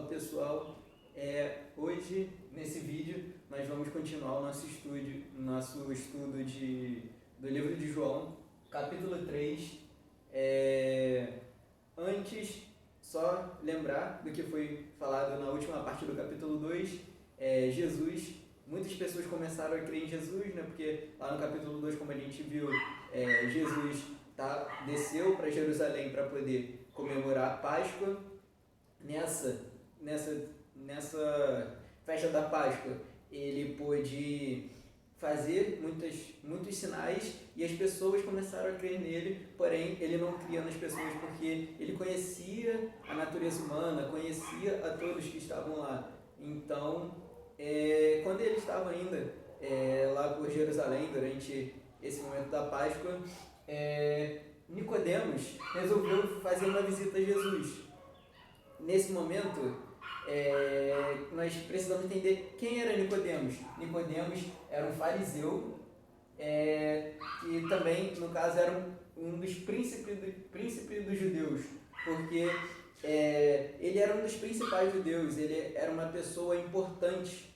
pessoal, hoje nesse vídeo nós vamos continuar o nosso estudo do livro de João, capítulo 3. Antes, só lembrar do que foi falado na última parte do capítulo 2, Jesus. Muitas pessoas começaram a crer em Jesus, né? Porque lá no capítulo 2, como a gente viu, Jesus desceu para Jerusalém para poder comemorar a Páscoa. Nessa festa da Páscoa, ele pôde fazer muitos sinais e as pessoas começaram a crer nele, porém ele não cria nas pessoas porque ele conhecia a natureza humana, conhecia a todos que estavam lá. Então, quando ele estava ainda lá por Jerusalém, durante esse momento da Páscoa, Nicodemos resolveu fazer uma visita a Jesus. Nesse momento, nós precisamos entender quem era Nicodemos. Nicodemos era um fariseu, que também, no caso, era um dos príncipes dos judeus, porque ele era um dos principais judeus, ele era uma pessoa importante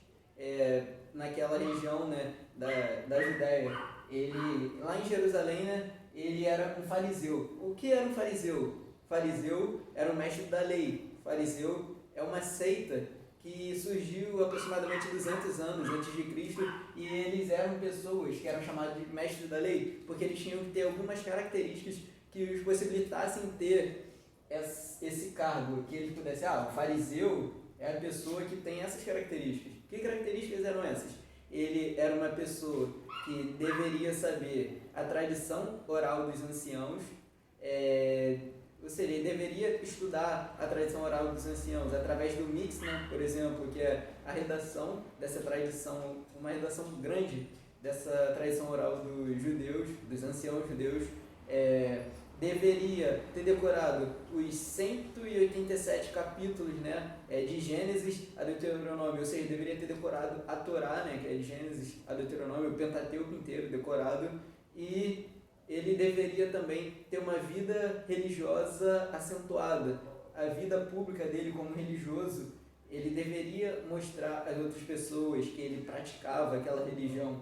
naquela região, né, da Judéia. Ele, lá em Jerusalém, né, ele era um fariseu. O que era um fariseu? Fariseu era um mestre da lei. Fariseu é uma seita que surgiu aproximadamente 200 anos antes de Cristo, e eles eram pessoas que eram chamadas de mestres da lei, porque eles tinham que ter algumas características que os possibilitassem ter esse cargo, que eles pudessem, o fariseu é a pessoa que tem essas características. Que características eram essas? Ele era uma pessoa que deveria saber a tradição oral dos anciãos, ou seja, ele deveria estudar a tradição oral dos anciãos através do Mixna, por exemplo, que é a redação dessa tradição, uma redação grande dessa tradição oral dos judeus, dos anciãos judeus. Deveria ter decorado os 187 capítulos, né, de Gênesis a Deuteronômio, ou seja, deveria ter decorado a Torá, né, que é de Gênesis a Deuteronômio, o Pentateuco inteiro decorado, e ele deveria também ter uma vida religiosa acentuada. A vida pública dele como religioso, ele deveria mostrar às outras pessoas que ele praticava aquela religião.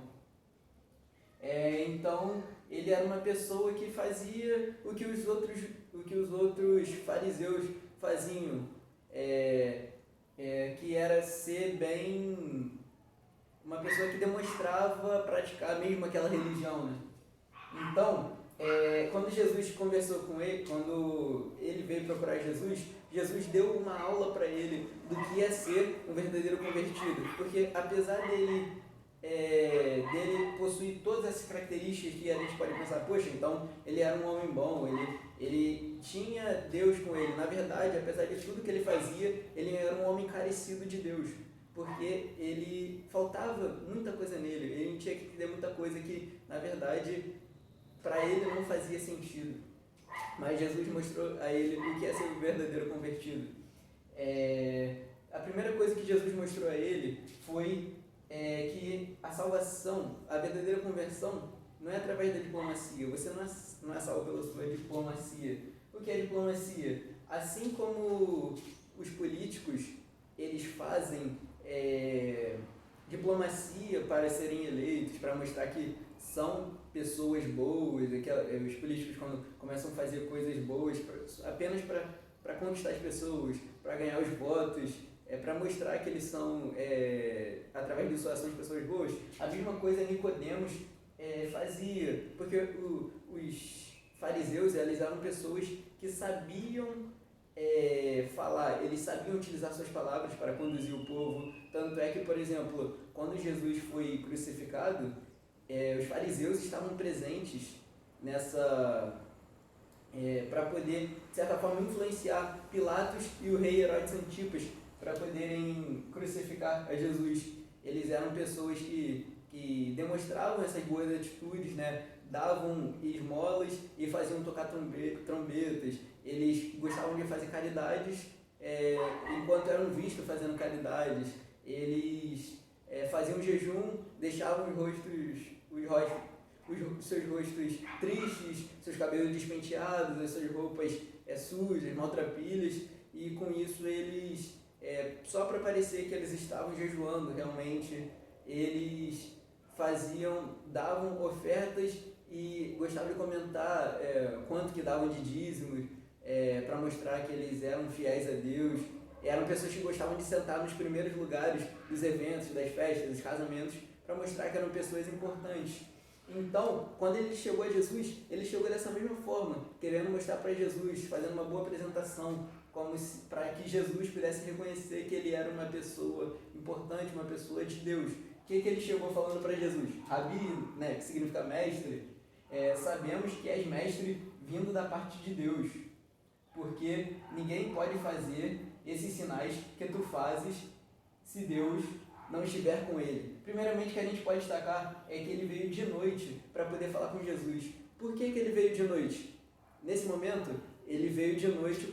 Então, ele era uma pessoa que fazia o que os outros fariseus faziam, que era ser bem uma pessoa que demonstrava praticar mesmo aquela religião, né? Então, quando Jesus conversou com ele, quando ele veio procurar Jesus, Jesus deu uma aula para ele do que é ser um verdadeiro convertido, porque apesar dele possuir todas essas características que a gente pode pensar, poxa, então ele era um homem bom, ele tinha Deus com ele. Na verdade, apesar de tudo que ele fazia, ele era um homem carecido de Deus, porque ele faltava muita coisa nele, ele tinha que entender muita coisa que, na verdade, para ele não fazia sentido. Mas Jesus mostrou a ele o que é ser um verdadeiro convertido. A primeira coisa que Jesus mostrou a ele foi que a salvação, a verdadeira conversão, não é através da diplomacia. Você não é salvo pela sua diplomacia. O que é diplomacia? Assim como os políticos, eles fazem diplomacia para serem eleitos, para mostrar que são pessoas boas. Os políticos, quando começam a fazer coisas boas apenas para conquistar as pessoas, para ganhar os votos, para mostrar que eles são, através de suas ações, pessoas boas. A mesma coisa Nicodemos fazia, porque os fariseus, eles eram pessoas que sabiam falar, eles sabiam utilizar suas palavras para conduzir o povo. Tanto é que, por exemplo, quando Jesus foi crucificado, os fariseus estavam presentes para poder, de certa forma, influenciar Pilatos e o rei Herodes Antipas para poderem crucificar a Jesus. Eles eram pessoas que demonstravam essas boas atitudes, né? Davam esmolas e faziam tocar trombetas. Eles gostavam de fazer caridades enquanto eram vistos fazendo caridades. Eles faziam jejum, deixavam os seus rostos tristes, seus cabelos despenteados, as suas roupas sujas, maltrapilhas, e com isso eles só para parecer que eles estavam jejuando, realmente eles davam ofertas e gostavam de comentar quanto que davam de dízimos, para mostrar que eles eram fiéis a Deus. Eram pessoas que gostavam de sentar nos primeiros lugares dos eventos, das festas, dos casamentos, para mostrar que eram pessoas importantes. Então, quando ele chegou a Jesus, ele chegou dessa mesma forma, querendo mostrar para Jesus, fazendo uma boa apresentação, para que Jesus pudesse reconhecer que ele era uma pessoa importante, uma pessoa de Deus. O que ele chegou falando para Jesus? Rabi, né, que significa mestre, sabemos que és mestre vindo da parte de Deus, porque ninguém pode fazer esses sinais que tu fazes se Deus não estiver com ele. Primeiramente, o que a gente pode destacar é que ele veio de noite para poder falar com Jesus. Por que ele veio de noite? Nesse momento, ele veio de noite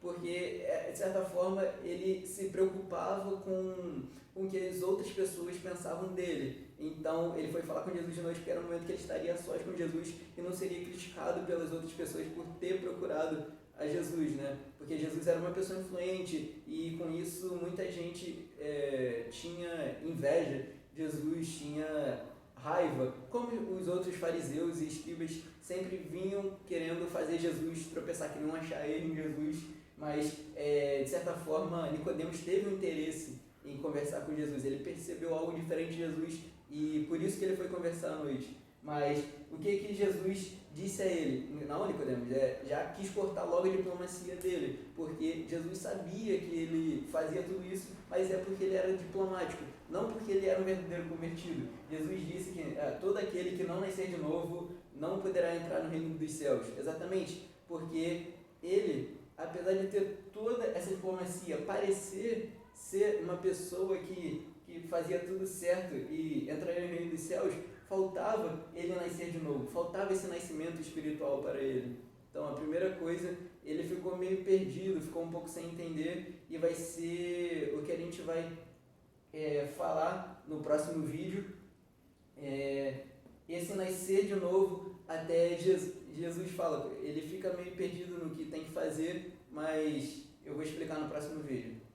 porque de certa forma, ele se preocupava com o que as outras pessoas pensavam dele. Então, ele foi falar com Jesus de noite, porque era o momento que ele estaria a sós com Jesus e não seria criticado pelas outras pessoas por ter procurado a Jesus, né? Porque Jesus era uma pessoa influente e com isso muita gente tinha inveja, Jesus tinha raiva, como os outros fariseus e escribas sempre vinham querendo fazer Jesus tropeçar, queriam achar ele em Jesus, mas de certa forma Nicodemos teve um interesse em conversar com Jesus, ele percebeu algo diferente de Jesus e por isso que ele foi conversar à noite. Mas o que Jesus disse a ele? Não, Nicodemos, já quis cortar logo a diplomacia dele, porque Jesus sabia que ele fazia tudo isso, mas é porque ele era diplomático, não porque ele era um verdadeiro convertido. Jesus disse que todo aquele que não nascer de novo não poderá entrar no reino dos céus. Exatamente, porque ele, apesar de ter toda essa diplomacia, parecer ser uma pessoa que fazia tudo certo e entraria no reino dos céus, faltava ele nascer de novo, faltava esse nascimento espiritual para ele. Então, a primeira coisa, ele ficou meio perdido, ficou um pouco sem entender, e vai ser o que a gente vai falar no próximo vídeo. Esse nascer de novo, até Jesus fala, ele fica meio perdido no que tem que fazer, mas eu vou explicar no próximo vídeo.